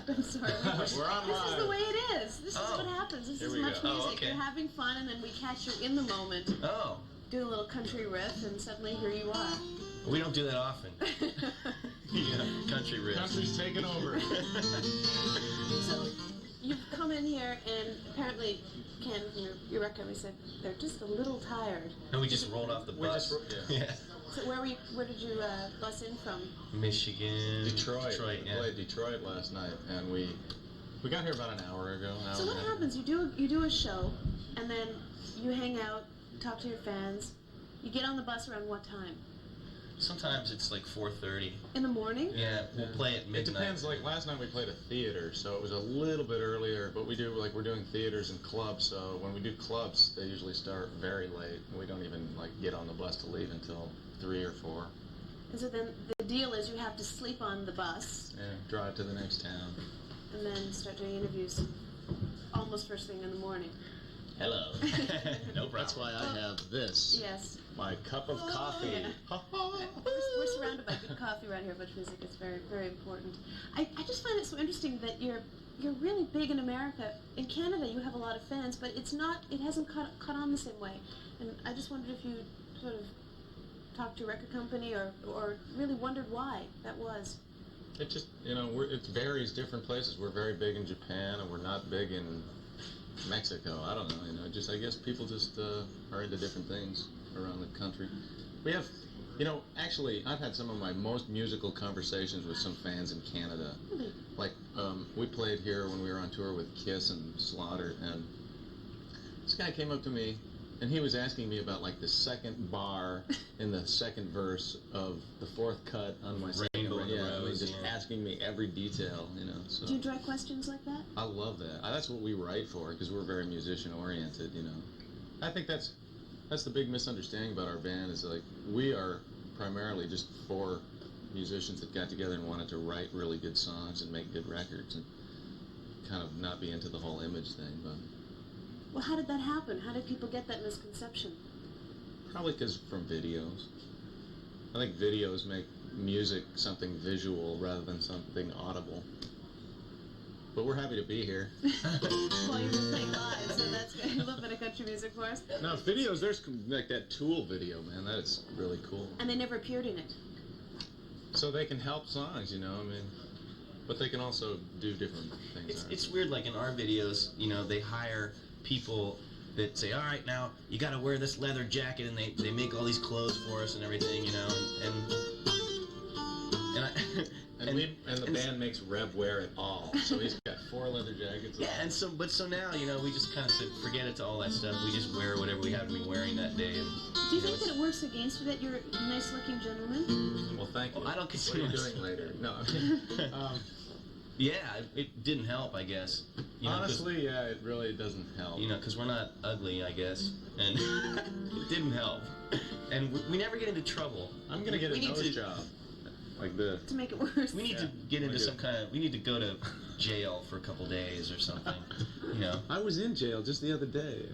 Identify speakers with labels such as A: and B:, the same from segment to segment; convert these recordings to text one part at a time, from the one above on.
A: I'm sorry.
B: We're on
A: This
B: live.
A: is the way it is. This is what happens. This is much
B: go.
A: music.
B: Oh, okay.
A: You're having fun, and then we catch you in the moment.
B: Oh.
A: Do a little country riff, and suddenly here you are.
B: We don't do that often. Yeah, country riffs.
C: Country's taking over.
A: So you've come in here, and apparently, Ken, from your record, we said they're just a little tired.
B: And we just rolled off the bus. Yeah.
A: So where did you bus in from?
B: Michigan.
C: Detroit.
B: Yeah.
C: We played Detroit last night, and we got here about an hour ago.
A: So what happens? You do a show, and then you hang out, talk to your fans. You get on the bus around what time?
B: Sometimes it's like 4:30.
A: In the morning?
B: Yeah, we'll play at midnight.
C: It depends. Like last night we played a theater, so it was a little bit earlier. But we're doing theaters and clubs. So when we do clubs, they usually start very late. We don't even get on the bus to leave until 3 or 4.
A: And so then the deal is you have to sleep on the bus.
C: Yeah, drive to the next town.
A: And then start doing interviews almost first thing in the morning.
B: Hello. No problem.
C: That's why I have this.
A: Yes.
C: My cup of coffee.
A: Yeah. We're surrounded by good coffee around here, but music is very, very important. I just find it so interesting that you're really big in America. In Canada, you have a lot of fans, but it hasn't caught on the same way. And I just wondered if you sort of talked to a record company or really wondered why that was.
C: It just, it varies different places. We're very big in Japan, and we're not big in Mexico. I don't know, I guess people just are into different things around the country. We have, actually, I've had some of my most musical conversations with some fans in Canada.
A: Really?
C: Like, we played here when we were on tour with Kiss and Slaughter, and this guy came up to me, and he was asking me about, the second bar in the second verse of the fourth cut on my second
B: Rainbow in the
C: yeah,
B: Rose,
C: just asking me every detail, so.
A: Do you enjoy questions like that?
C: I love that. That's what we write for, because we're very musician-oriented, I think that's the big misunderstanding about our band, is, we are primarily just 4 musicians that got together and wanted to write really good songs and make good records, and kind of not be into the whole image thing, but...
A: Well, how did that happen? How did people get that misconception?
C: Probably because from videos. I think videos make music something visual rather than something audible. But we're happy to be here.
A: Well, you've been playing live, so that's good. A little bit of country music for us.
C: No, videos, there's like that Tool video, man. That is really cool.
A: And they never appeared in it.
C: So they can help songs, but they can also do different things.
B: It's weird, like in our videos, they hire people that say, all right, now you got to wear this leather jacket, and they make all these clothes for us and everything,
C: and the band makes Rev wear it all, so he's got 4 leather jackets.
B: Yeah, and so now, we just kind of said, forget it to all that stuff. We just wear whatever we happen to be wearing that day. And,
A: do you think that it works against you that you're a nice-looking gentleman?
C: Well, thank you.
B: Well, I don't consider
C: What are you doing later? No.
B: Yeah, it didn't help, I guess.
C: Honestly, yeah, it really doesn't help.
B: Because we're not ugly, I guess, and it didn't help. And we never get into trouble.
C: I'm gonna get a nose job, like this.
A: To make it worse.
B: We need to get into some kind of. We need to go to jail for a couple days or something.
C: I was in jail just the other day.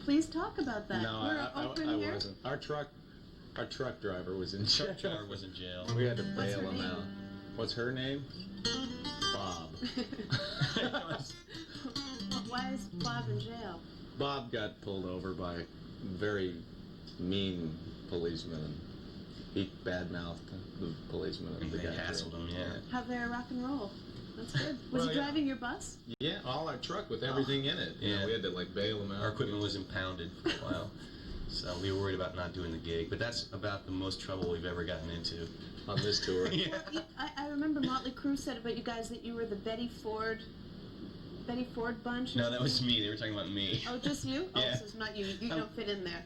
A: Please talk about that.
C: No, I wasn't. Our truck driver was in jail.
B: Truck driver was in jail.
C: We had to
A: What's
C: bail
A: her
C: him
A: name?
C: out. What's her name? Bob.
A: Why is Bob in jail?
C: Bob got pulled over by very mean policemen. He badmouthed the policeman.
B: They hassled him, yeah.
A: How very rock and roll. That's good. Was he driving your bus?
C: Yeah, all our truck with everything in it.
B: Yeah.
C: We had to bail him out.
B: Our equipment was impounded for a while, so we were worried about not doing the gig. But that's about the most trouble we've ever gotten into
C: on this tour.
B: Yeah.
A: Well, I remember Motley Crue said about you guys that you were the Betty Ford bunch.
B: No, that was me. They were talking about me.
A: Oh, just you?
B: Yeah.
A: Oh, so it's not you. You don't fit in there.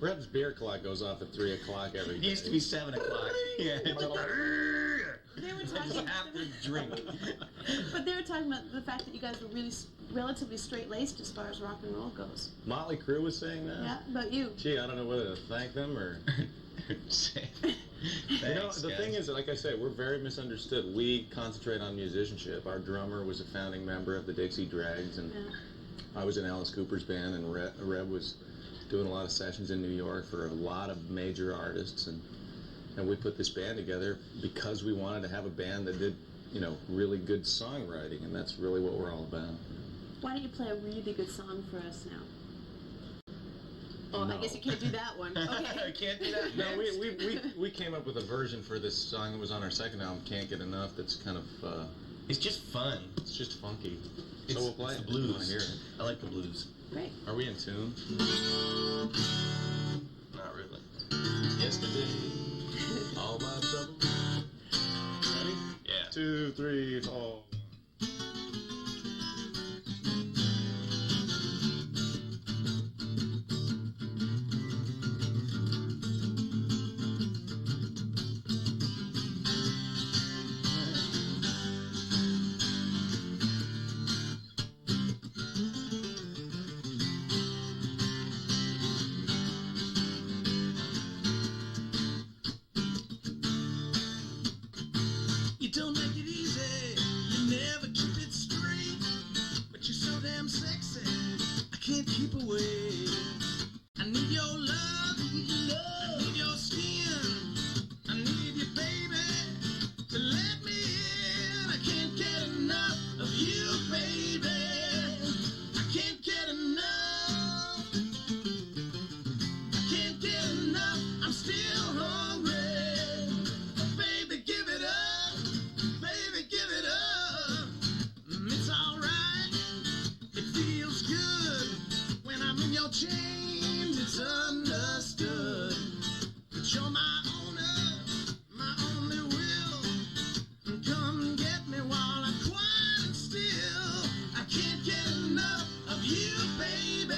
C: Reb's beer clock goes off at 3 o'clock every day.
B: It used to be 7 o'clock. Yeah.
A: They were talking
B: after drink.
A: But they were talking about the fact that you guys were really relatively straight-laced as far as rock and roll goes.
C: Motley Crue was saying that?
A: Yeah, about you.
C: Gee, I don't know whether to thank them or...
B: Thanks,
C: the thing is, like I said, we're very misunderstood. We concentrate on musicianship. Our drummer was a founding member of the Dixie Dregs, and I was in Alice Cooper's band, and Reb was doing a lot of sessions in New York for a lot of major artists, and we put this band together because we wanted to have a band that did really good songwriting, and that's really what we're all about.
A: Why don't you play a really good song for us now? Oh,
C: No.
A: I guess you can't do that one. Okay.
B: I can't do that.
C: No, we came up with a version for this song that was on our second album, Can't Get Enough, that's kind of,
B: It's just fun.
C: it's just funky.
B: It's,
C: So we'll play
B: it's
C: it
B: the
C: if you wanna
B: blues.
C: hear it.
B: I like the blues.
A: Great.
C: Are we in tune?
B: Not really.
C: Yesterday, all my trouble. Ready?
B: Yeah.
C: 2, 3, 4.
B: You don't make it easy, you never keep it straight, but you're so damn sexy, I can't keep away. I need your love, I need your skin, I need you, baby, to let me in. I can't get enough of you, baby. I can't get enough. I can't get enough. I'm still hungry. Baby, give it up. Baby, give it up. It's alright. It feels good when I'm in your chains. It's understood that you're my owner, my only will. Come get me while I'm quiet and still. I can't get enough of you, baby.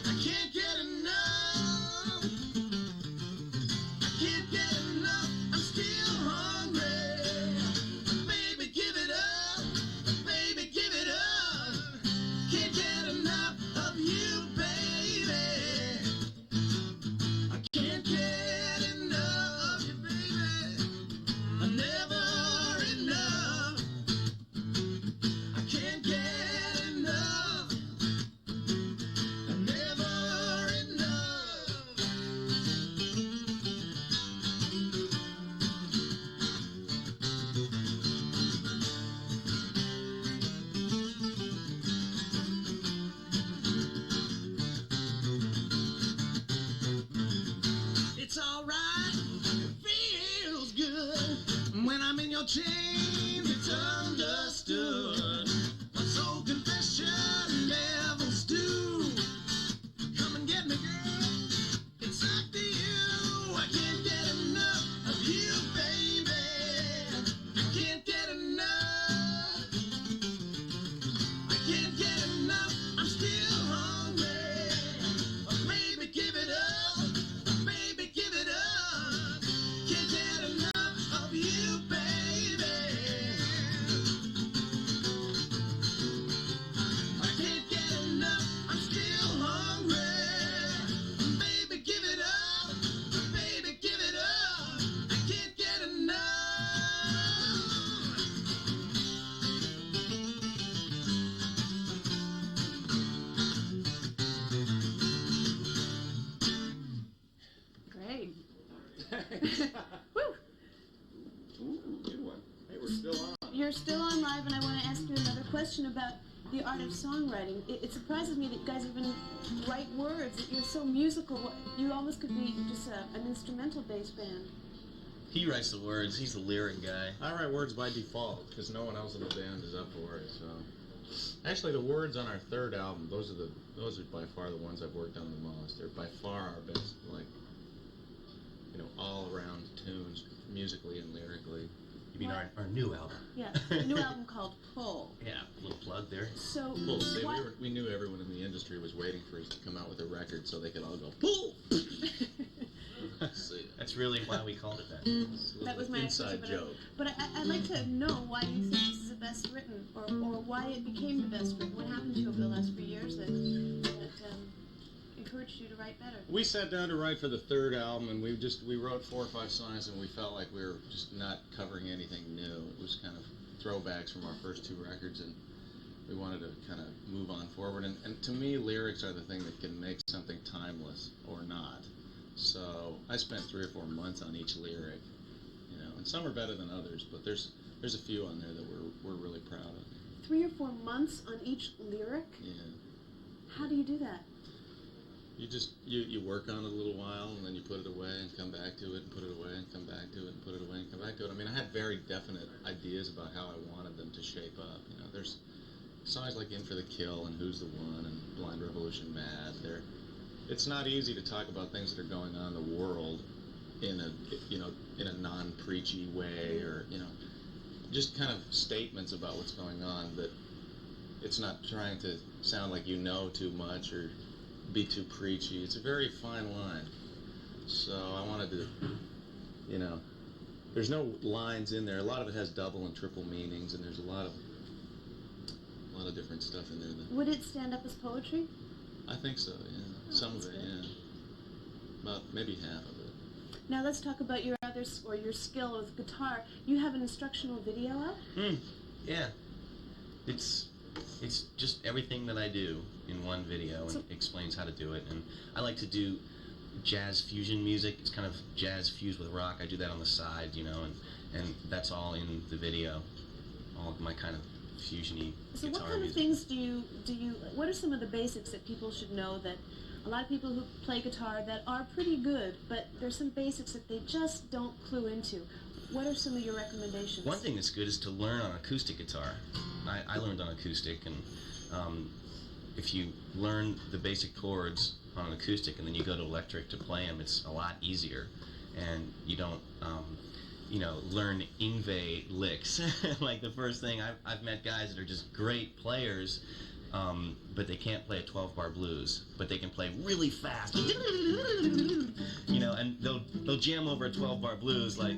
B: I can't get enough. I can't get enough. I'm still hungry. Baby, give it up. Baby, give it up. Can't get enough of you, baby. I can't get enough of you, baby. Never enough. I can't get enough. Never enough. It's alright, feels good when I'm in your chains. It's understood. My soul confession levels do. Come and get me, girl. It's up to you. I can't get enough of you, baby. I can't get enough. I can't get enough. I'm still hungry. Baby, give it up. Baby, give it up. Can't get enough of you, baby. I can't get enough. I'm still hungry. Baby, give it up. Baby, give it up. I can't get enough.
A: Great.
C: Woo! Ooh, good one. Hey, we're still on.
A: You're still on live, and I want to ask you another question about the art of songwriting. It surprises me that you guys even write words, that you're so musical. You almost could be just an instrumental-based band.
B: He writes the words. He's the lyric guy.
C: I write words by default because no one else in the band is up for it. So, actually, the words on our third album, those are by far the ones I've worked on the most. They're by far our best, all-around tunes, musically and lyrically.
B: You mean
A: What?
B: our new album?
A: Yeah, a new album called Pull.
B: Yeah, a little plug there.
A: So,
C: We'll see.
A: why-
C: We knew everyone in the industry was waiting for us to come out with a record so they could all go, pull! See,
B: That's really why we called it that.
C: it's a
A: That was
C: little
A: my
C: inside
A: answer,
C: joke.
A: But I'd like to know why you think this is the best written, or why it became the best written. What happened to you over the last few years that encouraged you to write better?
C: We sat down to write for the third album, and we wrote 4 or 5 songs, and we felt like we were just not covering anything new. It was kind of throwbacks from our first 2 records, and we wanted to kind of move on forward. And to me, lyrics are the thing that can make something timeless or not. So I spent 3 or 4 months on each lyric, and some are better than others, but there's There's a few on there that we're really proud of.
A: 3 or 4 months on each lyric?
C: Yeah.
A: How do you do that?
C: You just you work on it a little while, and then you put it away and come back to it, and put it away and come back to it, and put it away and come back to it. I mean, I had very definite ideas about how I wanted them to shape up. You know, there's songs like "In for the Kill" and "Who's the One" and "Blind Revolution Mad." It's not easy to talk about things that are going on in the world in a non-preachy way, or just kind of statements about what's going on, that it's not trying to sound like you know too much or be too preachy. It's a very fine line. So I wanted to, there's no lines in there. A lot of it has double and triple meanings, and there's a lot of different stuff in there.
A: Would it stand up as poetry?
C: I think so, yeah.
A: Oh,
C: Some of
A: that's
C: it,
A: good.
C: yeah. About maybe half of it.
A: Now let's talk about your your skill with guitar. You have an instructional video up?
D: Yeah. It's just everything that I do in one video, and explains how to do it. And I like to do jazz fusion music. It's kind of jazz fused with rock. I do that on the side, and that's all in the video. All of my kind of fusiony
A: So
D: guitar
A: what kind of
D: music.
A: things do you what are some of the basics that people should know, that a lot of people who play guitar that are pretty good, but there's some basics that they just don't clue into? What are some of your recommendations?
D: One thing that's good is to learn on acoustic guitar. I learned on acoustic, and if you learn the basic chords on an acoustic and then you go to electric to play them, it's a lot easier, and you don't learn Yngwie licks. Like the first thing, I've met guys that are just great players, but they can't play a 12-bar blues, but they can play really fast, and they'll jam over a 12-bar blues, like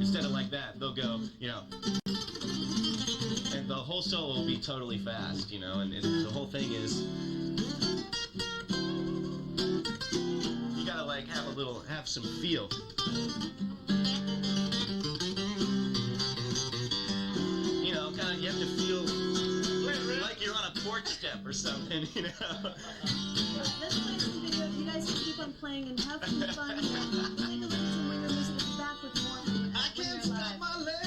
D: instead of like that, they'll go, and the whole solo will be totally fast, and the whole thing is, you gotta have some feel. You have to feel like you're on a porch step or something,
A: Let's play some video. You guys can keep on playing and have some fun. Take a look at some Winger music. We'll be back with more.
B: I can't stop my leg.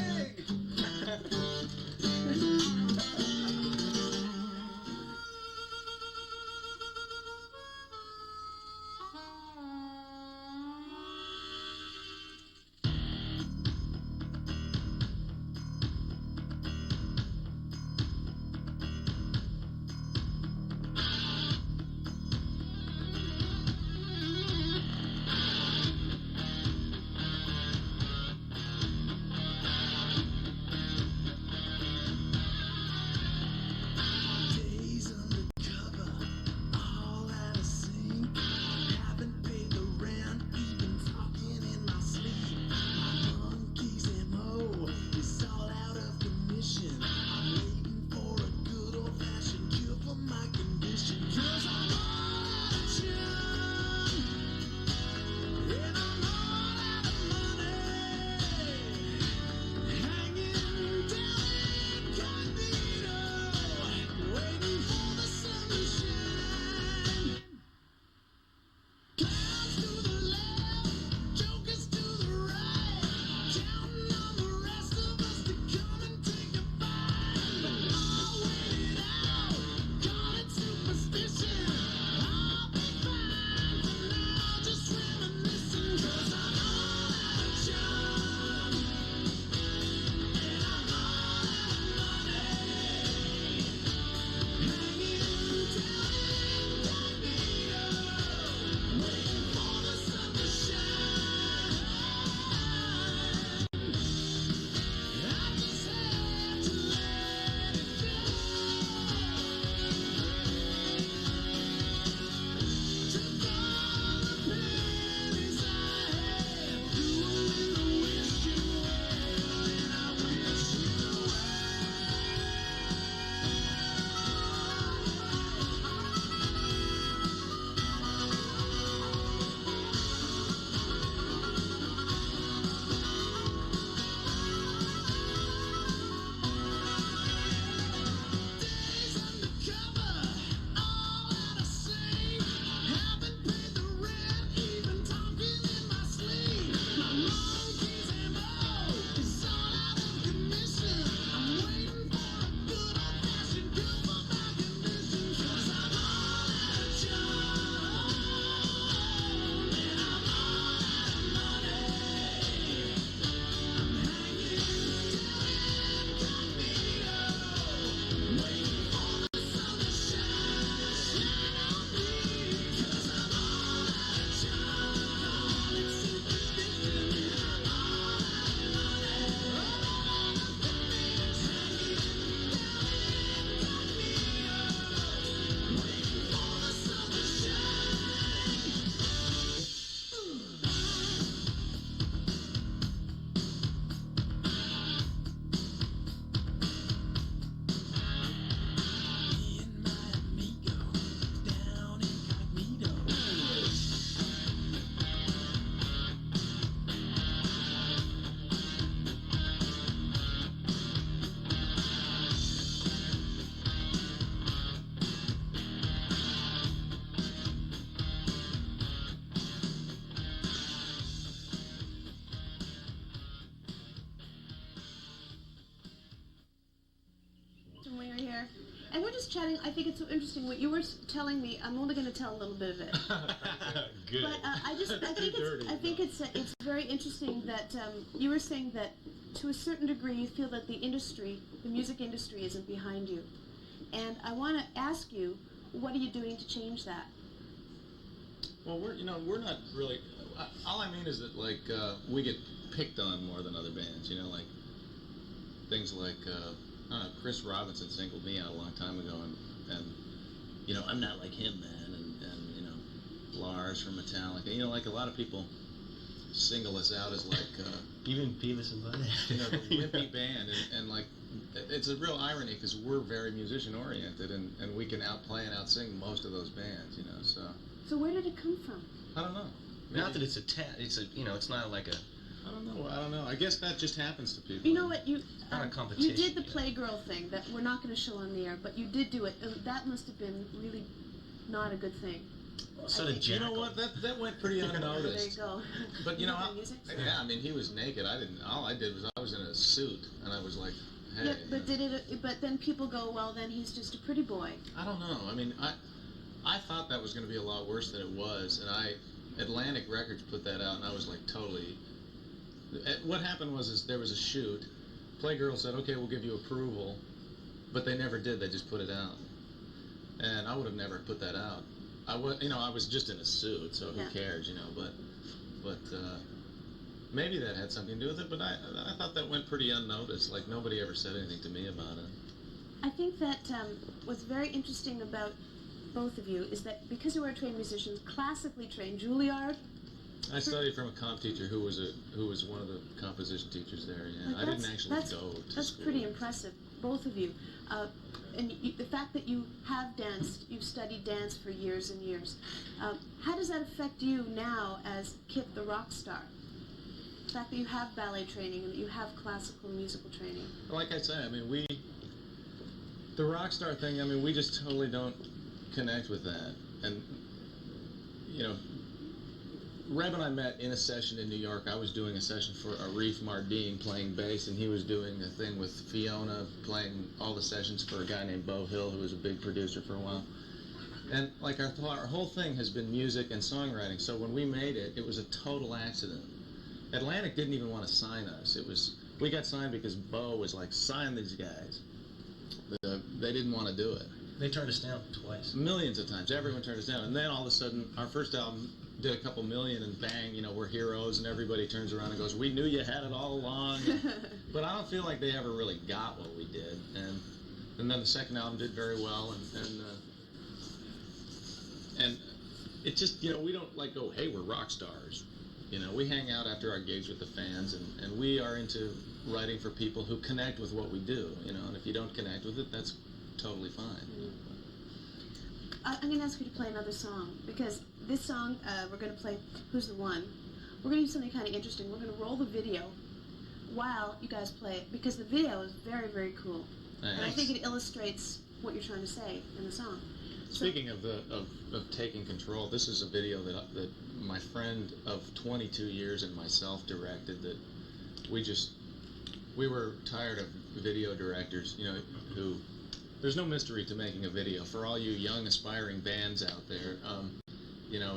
A: just chatting. I think it's so interesting what you were telling me. I'm only going to tell a little bit of it.
D: Good.
A: But I think it's very interesting that you were saying that to a certain degree you feel that the music industry isn't behind you, and I want to ask you, what are you doing to change that?
C: Well, we're not really. All I mean is that like we get picked on more than other bands. You know, like things like I don't know, Chris Robinson singled me out a long time ago, and you know, I'm not like him, man, and you know, Lars from Metallica. You know, like a lot of people single us out as like
D: even Beavis and Butthead.
C: you know, the wimpy band, and like it's a real irony because we're very musician oriented, and we can outplay and outsing most of those bands. You know, so.
A: So where did it come from?
C: I don't know. Maybe.
D: Not that it's it's not like a.
C: I don't know. I guess that just happens to people.
A: You know what,
D: Not a
A: you
D: competition,
A: did the
D: you know.
A: Playgirl thing that we're not going to show on the air, but you did do it, and that must have been really not a good thing.
D: So did
C: You
D: Jackal.
C: know what? That went pretty
A: There you
C: unnoticed.
A: go.
C: But you know,
A: the music?
C: yeah, I mean, he was naked. All I did was I was in a suit, and I was like, hey.
A: Yeah, but but then people go, well, then he's just a pretty boy.
C: I don't know. I mean, I thought that was going to be a lot worse than it was, and Atlantic Records put that out, and I was like totally. What happened was there was a shoot. Playgirl said, okay, we'll give you approval, but they never did. They just put it out, and I would have never put that out. I was just in a suit, so who
A: Yeah.
C: cares, you know? But maybe that had something to do with it. But I thought that went pretty unnoticed. Like nobody ever said anything to me about it.
A: I think that what's very interesting about both of you is that because you are trained musicians, classically trained, Juilliard.
C: I studied from a comp teacher who was one of the composition teachers there. Yeah,
A: Like,
C: I didn't actually
A: that's,
C: go to
A: That's
C: school.
A: pretty impressive, both of you. And the fact that you have danced, you've studied dance for years and years. How does that affect you now as Kip the rock star? The fact that you have ballet training and that you have classical musical training.
C: Like I say, I mean, the rock star thing. I mean, we just totally don't connect with that. And you know, Reb and I met in a session in New York. I was doing a session for Arif Mardin playing bass, and he was doing a thing with Fiona playing all the sessions for a guy named Beau Hill, who was a big producer for a while. And like our whole thing has been music and songwriting. So when we made it, it was a total accident. Atlantic didn't even want to sign us. We got signed because Beau was like, sign these guys. They didn't want to do it.
D: They turned us down twice.
C: Millions of times. Everyone turned us down. And then all of a sudden, our first album did a couple million, and bang, you know, we're heroes, and everybody turns around and goes, we knew you had it all along. But I don't feel like they ever really got what we did. And then the second album did very well, and it just, you know, we don't like go, hey, we're rock stars. You know, we hang out after our gigs with the fans, and we are into writing for people who connect with what we do, you know, and if you don't connect with it, that's totally fine.
A: I'm going to ask you to play another song, because this song, we're going to play Who's the One. We're going to do something kind of interesting. We're going to roll the video while you guys play it, because the video is very, very cool. And I think it illustrates what you're trying to say in the song.
C: Speaking of taking control, this is a video that my friend of 22 years and myself directed. That we were tired of video directors, you know, who there's no mystery to making a video. For all you young aspiring bands out there, you know,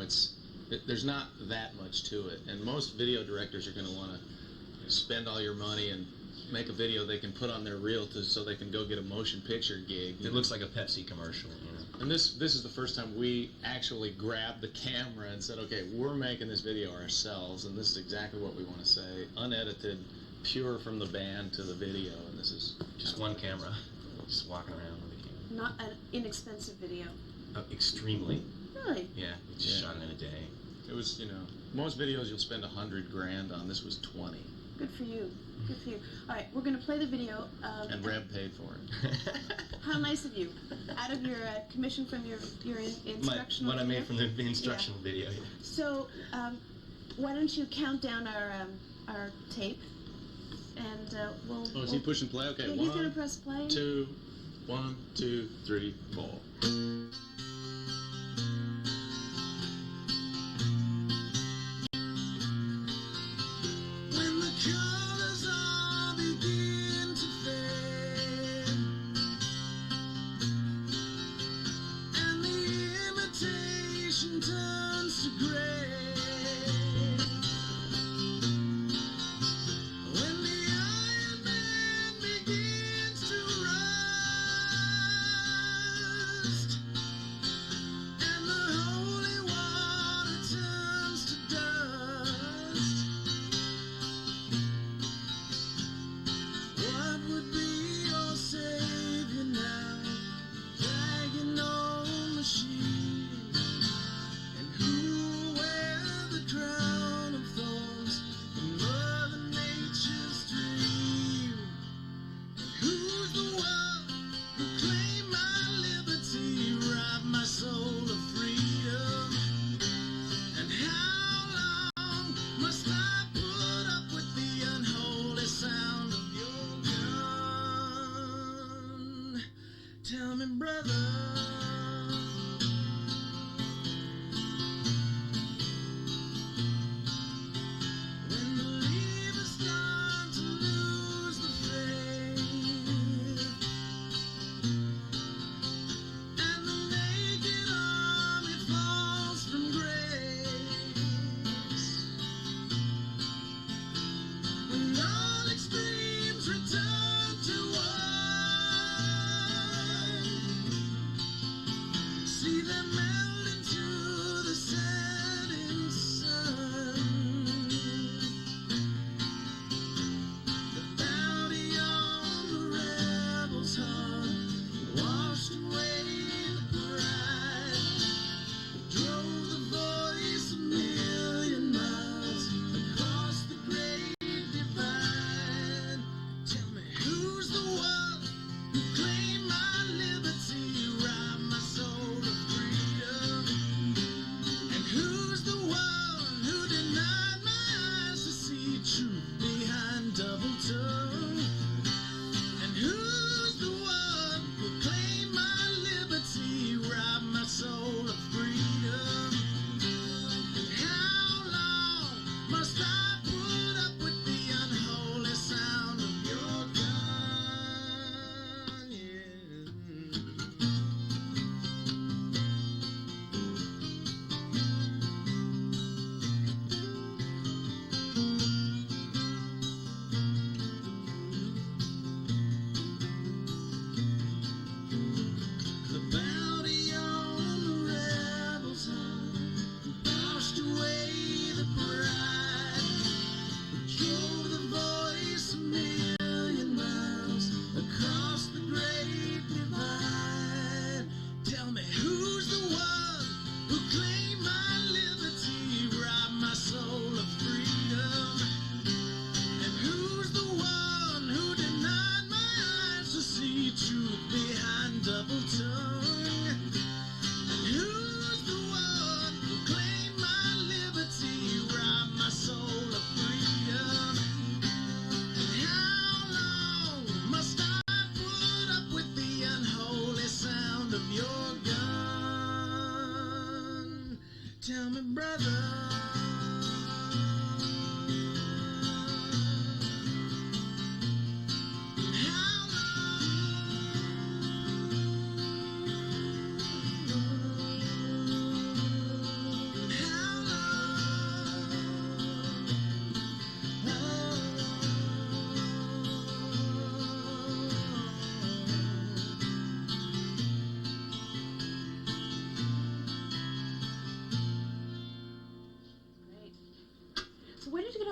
C: there's not that much to it, and most video directors are going to want to spend all your money and make a video they can put on their reel so they can go get a motion picture gig.
D: It looks like a Pepsi commercial, you know.
C: And this is the first time we actually grabbed the camera and said, okay, we're making this video ourselves, and this is exactly what we want to say, unedited, pure from the band to the video, and this is
D: Just one camera, just walking around with a camera.
A: Not an inexpensive video.
D: Extremely.
A: Really?
D: Yeah, we just
C: Yeah.
D: shot it in a day.
C: It was, you know, most videos you'll spend $100,000 on. This was 20,
A: Good for you. Good for you. All right, we're going to play the video.
C: and Reb paid for it.
A: How nice of you. Out of your commission from your instructional
D: What I made
A: video?
D: from the instructional video. Yeah.
A: So, why don't you count down our tape, and we'll...
C: Oh, is he pushing play? Okay,
A: Yeah, he's going to press play.
C: 2, 1, 2, 3, 4.
B: When the colors all begin to fade,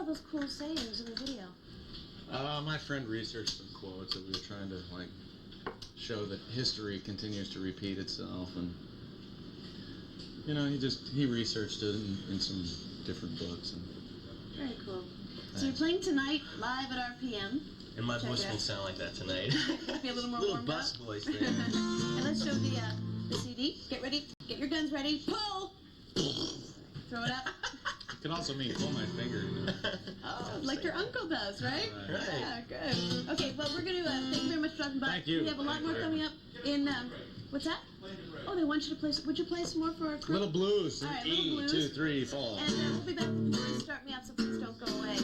A: those cool sayings in the video?
C: My friend researched some quotes that we were trying to like show that history continues to repeat itself, and you know, he researched it in some different books. And
A: Very cool. So you're playing tonight live at RPM.
D: And my
A: Check
D: voice
A: it out.
D: won't sound like that tonight.
A: Be a little more
D: Little
A: warmed
D: bus
A: up.
D: voice there.
A: And let's show the CD. Get ready. Get your guns ready. Pull. Throw it up.
C: it can also mean pull my finger. You know?
A: Oh, like your uncle does, right?
D: Right.
A: Yeah, good. Okay, well, we're going to thank you very much for dropping by.
C: Thank you.
A: We have a lot more coming up in, what's that? Oh, they want you to play, would you play some more for our crew?
C: Little blues.
A: All right, little
C: E,
A: blues.
C: 2, 3, fall.
A: And we'll be back with Start Me Up, so please don't go away.